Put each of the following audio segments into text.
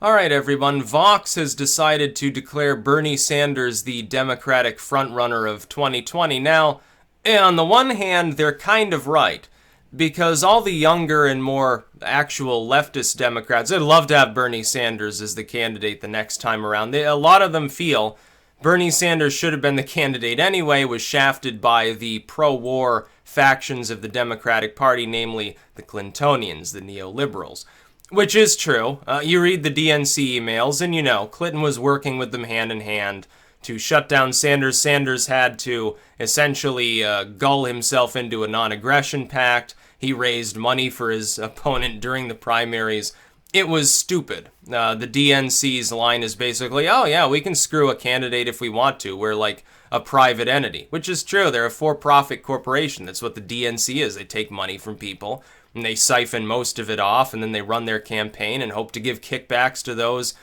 All right, everyone. Vox has decided to declare Bernie Sanders the Democratic frontrunner of 2020. Now, on the one hand, they're kind of right, because all the younger and more actual leftist Democrats, they'd love to have Bernie Sanders as the candidate the next time around. A lot of them feel Bernie Sanders should have been the candidate anyway, was shafted by the pro-war factions of the Democratic Party, namely the Clintonians, the neoliberals. Which is true. You read the DNC emails, and you know, Clinton was working with them hand in hand to shut down Sanders. Sanders had to essentially gull himself into a non-aggression pact. He raised money for his opponent during the primaries. It was stupid. The DNC's line is basically, oh yeah, we can screw a candidate if we want to. We're like a private entity, which is true. They're a for-profit corporation. That's what the DNC is. They take money from people, and they siphon most of it off, and then they run their campaign and hope to give kickbacks to those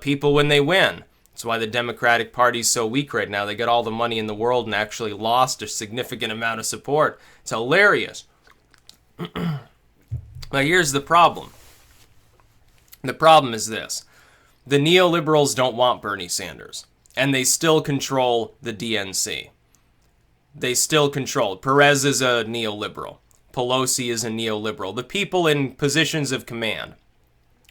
people when they win. That's why the Democratic Party's so weak right now. They got all the money in the world and actually lost a significant amount of support. It's hilarious. Now here's the problem. The problem is this. The neoliberals don't want Bernie Sanders, and they still control the DNC. They still control. Perez is a neoliberal. Pelosi is a neoliberal. The people in positions of command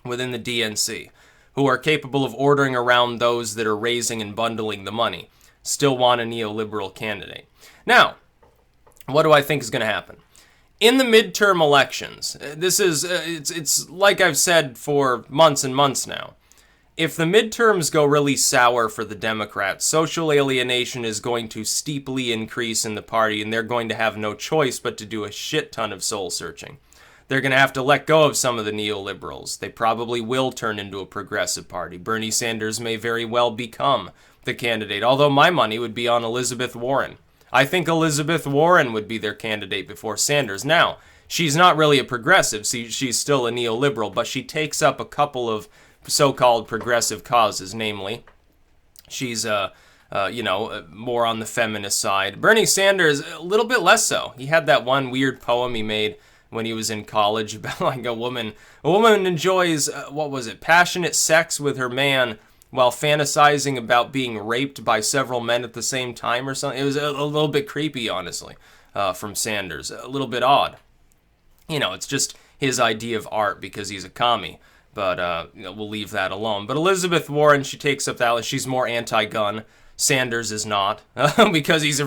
within the DNC who are capable of ordering around those that are raising and bundling the money still want a neoliberal candidate. Now, what do I think is going to happen? In the midterm elections, this is, it's like I've said for months and months now. If the midterms go really sour for the Democrats, social alienation is going to steeply increase in the party, and they're going to have no choice but to do a shit ton of soul searching. They're going to have to let go of some of the neoliberals. They probably will turn into a progressive party. Bernie Sanders may very well become the candidate, although my money would be on Elizabeth Warren. I think Elizabeth Warren would be their candidate before Sanders. Now, she's not really a progressive. She's still a neoliberal, but she takes up a couple of so-called progressive causes, namely, she's, more on the feminist side. Bernie Sanders, a little bit less so. He had that one weird poem he made when he was in college about like a woman enjoys, passionate sex with her man while fantasizing about being raped by several men at the same time or something. It was a little bit creepy, honestly, from Sanders. A little bit odd. You know, it's just his idea of art because he's a commie. But we'll leave that alone. But Elizabeth Warren, she takes up that. She's more anti-gun. Sanders is not, because he's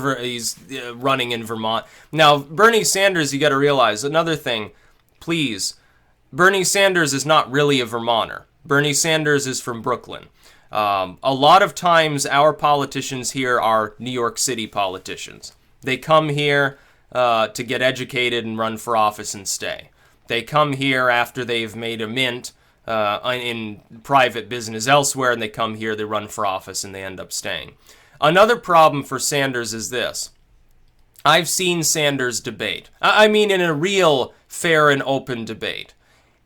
running in Vermont. Now, Bernie Sanders, you got to realize another thing. Please, Bernie Sanders is not really a Vermonter. Bernie Sanders is from Brooklyn. A lot of times, our politicians here are New York City politicians. They come here to get educated and run for office and stay. They come here after they've made a mint in private business elsewhere, and they come here, they run for office, and they end up staying. Another problem for Sanders is this. I've seen Sanders debate. I mean in a real fair and open debate.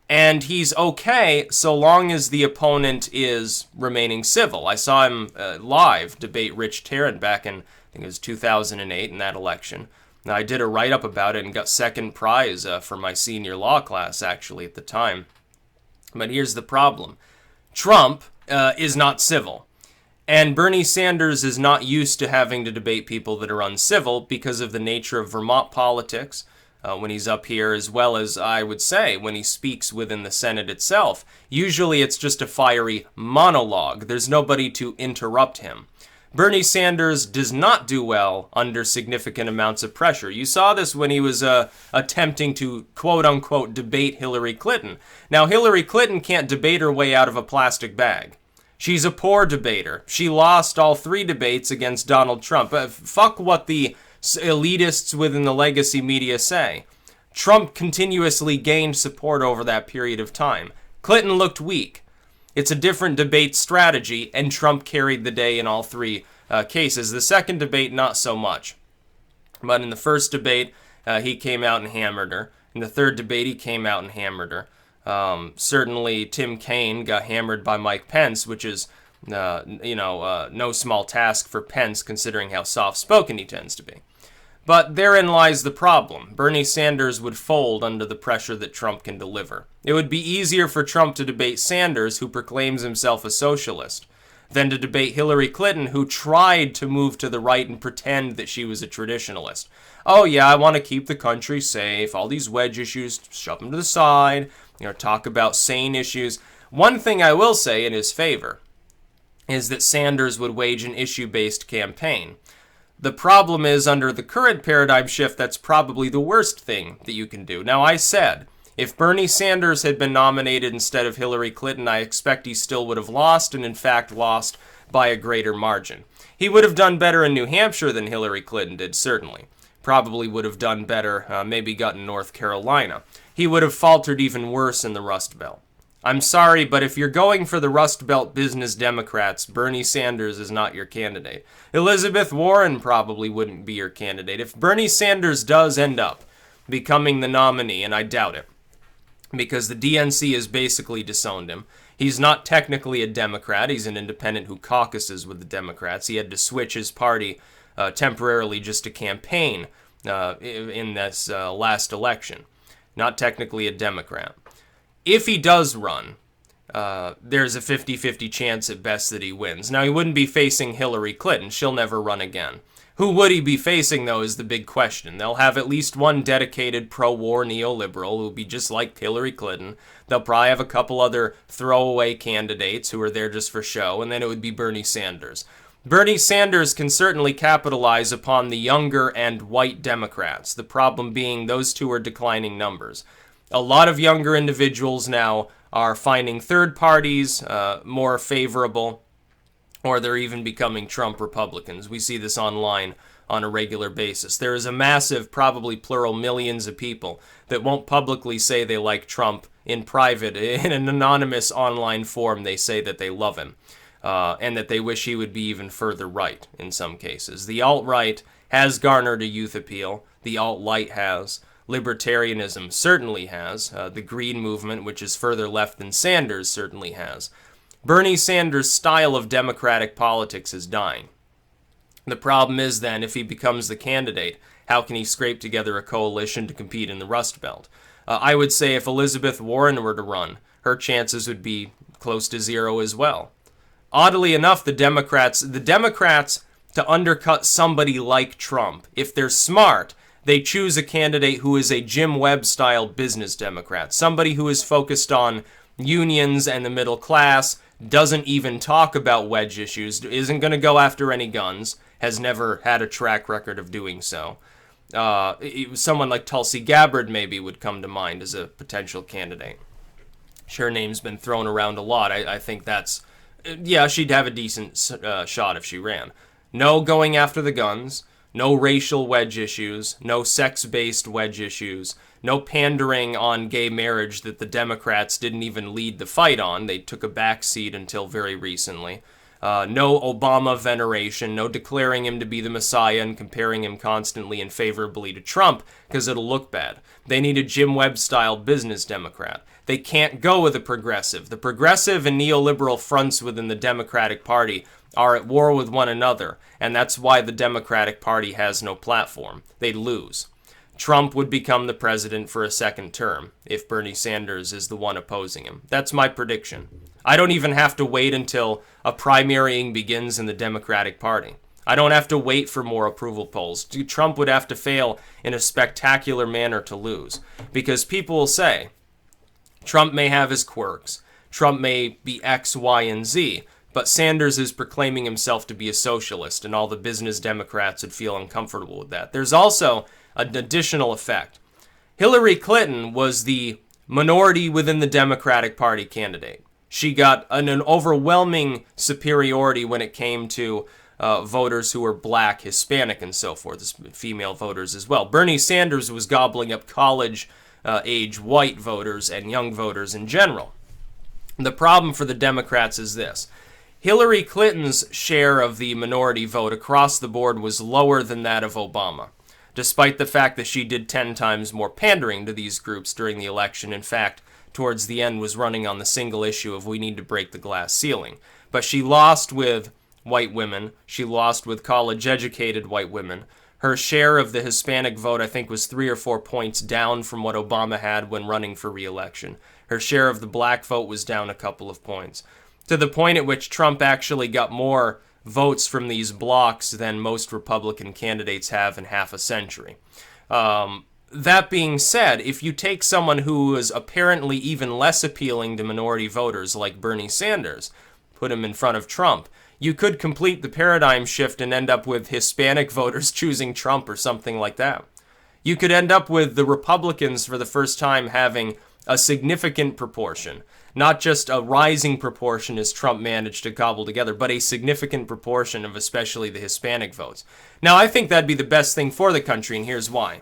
And he's okay so long as the opponent is remaining civil. I saw him live debate Rich Tarrant back in, I think it was 2008 in that election. Now, I did a write-up about it and got second prize for my senior law class, actually, at the time. But here's the problem. Trump is not civil. And Bernie Sanders is not used to having to debate people that are uncivil because of the nature of Vermont politics when he's up here, as well as, I would say, when he speaks within the Senate itself. Usually it's just a fiery monologue. There's nobody to interrupt him. Bernie Sanders does not do well under significant amounts of pressure. You saw this when he was attempting to, quote-unquote, debate Hillary Clinton. Now, Hillary Clinton can't debate her way out of a plastic bag. She's a poor debater. She lost all 3 debates against Donald Trump. Fuck what the elitists within the legacy media say. Trump continuously gained support over that period of time. Clinton looked weak. It's a different debate strategy, and Trump carried the day in all 3 cases. The second debate, not so much. But in the first debate, he came out and hammered her. In the third debate, he came out and hammered her. Certainly, Tim Kaine got hammered by Mike Pence, which is, no small task for Pence, considering how soft-spoken he tends to be. But therein lies the problem. Bernie Sanders would fold under the pressure that Trump can deliver. It would be easier for Trump to debate Sanders, who proclaims himself a socialist, than to debate Hillary Clinton, who tried to move to the right and pretend that she was a traditionalist. Oh yeah, I want to keep the country safe, all these wedge issues, shove them to the side, talk about sane issues. One thing I will say in his favor is that Sanders would wage an issue-based campaign. The problem is, under the current paradigm shift, that's probably the worst thing that you can do. Now, I said, if Bernie Sanders had been nominated instead of Hillary Clinton, I expect he still would have lost, and in fact lost by a greater margin. He would have done better in New Hampshire than Hillary Clinton did, certainly. Probably would have done better, maybe gotten North Carolina. He would have faltered even worse in the Rust Belt. I'm sorry, but if you're going for the Rust Belt business Democrats, Bernie Sanders is not your candidate. Elizabeth Warren probably wouldn't be your candidate. If Bernie Sanders does end up becoming the nominee, and I doubt it, because the DNC has basically disowned him. He's not technically a Democrat. He's an independent who caucuses with the Democrats. He had to switch his party temporarily just to campaign in this last election. Not technically a Democrat. If he does run, there's a 50-50 chance at best that he wins. Now, he wouldn't be facing Hillary Clinton. She'll never run again. Who would he be facing, though, is the big question. They'll have at least one dedicated pro-war neoliberal who'll be just like Hillary Clinton. They'll probably have a couple other throwaway candidates who are there just for show, and then it would be Bernie Sanders. Bernie Sanders can certainly capitalize upon the younger and white Democrats, the problem being those two are declining numbers. A lot of younger individuals now are finding third parties more favorable, or they're even becoming Trump Republicans. We see this online on a regular basis. There is a massive, probably plural millions of people that won't publicly say they like Trump. In private, in an anonymous online forum, they say that they love him and that they wish he would be even further right in some cases. The alt-right has garnered a youth appeal. The alt-light has. Libertarianism certainly has. The Green Movement, which is further left than Sanders, certainly has. Bernie Sanders' style of democratic politics is dying. The problem is then, if he becomes the candidate, how can he scrape together a coalition to compete in the Rust Belt? I would say if Elizabeth Warren were to run, her chances would be close to zero as well. Oddly enough, the Democrats, to undercut somebody like Trump, if they're smart, they choose a candidate who is a Jim Webb-style business Democrat, somebody who is focused on unions and the middle class, doesn't even talk about wedge issues, isn't going to go after any guns, has never had a track record of doing so. Someone like Tulsi Gabbard maybe would come to mind as a potential candidate. Her name's been thrown around a lot. I think that's, yeah, she'd have a decent shot if she ran. No going after the guns, no racial wedge issues, no sex-based wedge issues, no pandering on gay marriage that the Democrats didn't even lead the fight on. They took a backseat until very recently. No Obama veneration, no declaring him to be the Messiah and comparing him constantly and favorably to Trump, because it'll look bad. They need a Jim Webb-style business Democrat. They can't go with a progressive. The progressive and neoliberal fronts within the Democratic Party are at war with one another, and that's why the Democratic Party has no platform. They'd lose. Trump would become the president for a second term if Bernie Sanders is the one opposing him. That's my prediction. I don't even have to wait until a primarying begins in the Democratic Party. I don't have to wait for more approval polls. Trump would have to fail in a spectacular manner to lose, because people will say, Trump may have his quirks, Trump may be X, Y, and Z, but Sanders is proclaiming himself to be a socialist, and all the business Democrats would feel uncomfortable with that. There's also an additional effect. Hillary Clinton was the minority within the Democratic Party candidate. She got an overwhelming superiority when it came to voters who were black, Hispanic, and so forth, female voters as well. Bernie Sanders was gobbling up college-age white voters and young voters in general. The problem for the Democrats is this. Hillary Clinton's share of the minority vote across the board was lower than that of Obama, despite the fact that she did 10 times more pandering to these groups during the election. In fact, towards the end was running on the single issue of we need to break the glass ceiling. But she lost with white women. She lost with college-educated white women. Her share of the Hispanic vote, I think, was 3 or 4 points down from what Obama had when running for re-election. Her share of the black vote was down a couple of points, to the point at which Trump actually got more votes from these blocks than most Republican candidates have in half a century. That being said, if you take someone who is apparently even less appealing to minority voters like Bernie Sanders, put him in front of Trump, you could complete the paradigm shift and end up with Hispanic voters choosing Trump or something like that. You could end up with the Republicans for the first time having a significant proportion, not just a rising proportion as Trump managed to cobble together, but a significant proportion of especially the Hispanic votes. Now, I think that'd be the best thing for the country, and here's why.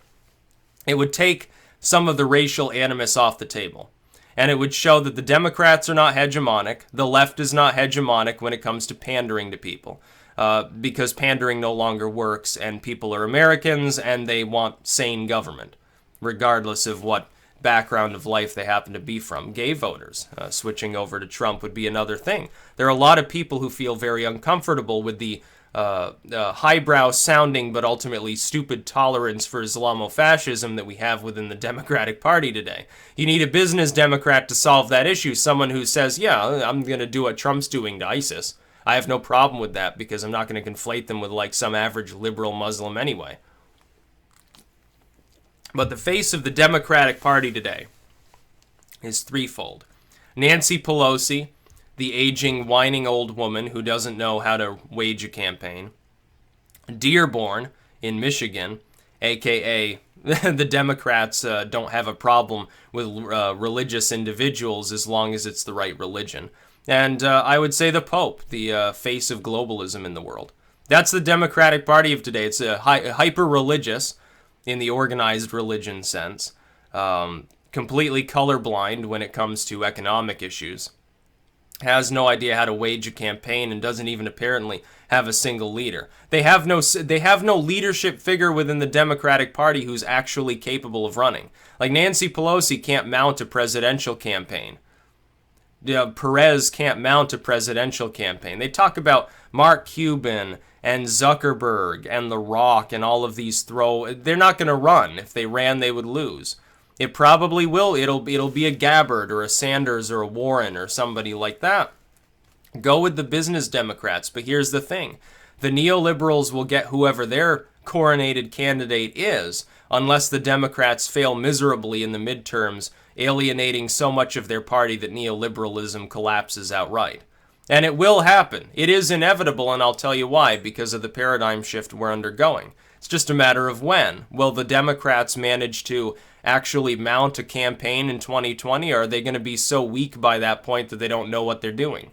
It would take some of the racial animus off the table. And it would show that the Democrats are not hegemonic, the left is not hegemonic when it comes to pandering to people. Because pandering no longer works, and people are Americans, and they want sane government, regardless of what background of life they happen to be from. Gay voters switching over to Trump would be another thing. There are a lot of people who feel very uncomfortable with the highbrow sounding but ultimately stupid tolerance for Islamofascism that we have within the Democratic Party today. You need a business Democrat to solve that issue, someone who says, yeah, I'm going to do what Trump's doing to ISIS. I have no problem with that because I'm not going to conflate them with like some average liberal Muslim anyway. But the face of the Democratic Party today is threefold. Nancy Pelosi, the aging, whining old woman who doesn't know how to wage a campaign. Dearborn in Michigan, a.k.a. the Democrats don't have a problem with religious individuals as long as it's the right religion. And I would say the Pope, the face of globalism in the world. That's the Democratic Party of today. It's hyper-religious in the organized religion sense, completely colorblind when it comes to economic issues, has no idea how to wage a campaign, and doesn't even apparently have a single leader. They have no leadership figure within the Democratic Party who's actually capable of running. Like Nancy Pelosi can't mount a presidential campaign. Perez can't mount a presidential campaign. They talk about Mark Cuban and Zuckerberg and The Rock and all of these they're not going to run. If they ran, they would lose. It probably will. It'll be a Gabbard or a Sanders or a Warren or somebody like that. Go with the business Democrats. But here's the thing. The neoliberals will get whoever their coronated candidate is, unless the Democrats fail miserably in the midterms, alienating so much of their party that neoliberalism collapses outright. And it will happen. It is inevitable, and I'll tell you why, because of the paradigm shift we're undergoing. It's just a matter of when. Will the Democrats manage to actually mount a campaign in 2020, or are they going to be so weak by that point that they don't know what they're doing?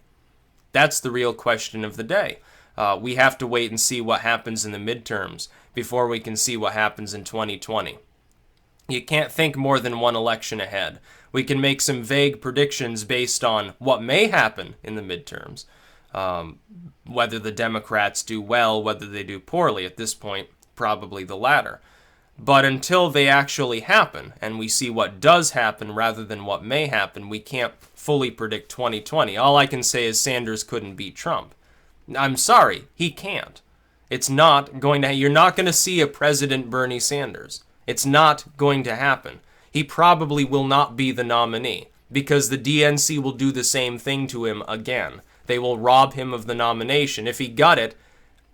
That's the real question of the day. We have to wait and see what happens in the midterms before we can see what happens in 2020. You can't think more than one election ahead. We can make some vague predictions based on what may happen in the midterms, whether the Democrats do well, whether they do poorly. At this point, probably the latter. But until they actually happen, and we see what does happen rather than what may happen, we can't fully predict 2020. All I can say is Sanders couldn't beat Trump. I'm sorry, he can't. It's not going to. You're not going to see a President Bernie Sanders. It's not going to happen. He probably will not be the nominee, because the DNC will do the same thing to him again. They will rob him of the nomination. If he got it,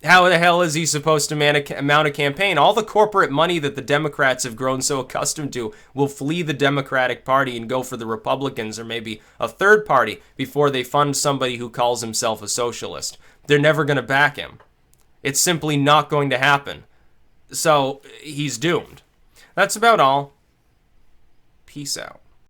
how the hell is he supposed to mount a campaign? All the corporate money that the Democrats have grown so accustomed to will flee the Democratic Party and go for the Republicans or maybe a third party before they fund somebody who calls himself a socialist. They're never going to back him. It's simply not going to happen. So he's doomed. That's about all. Peace out.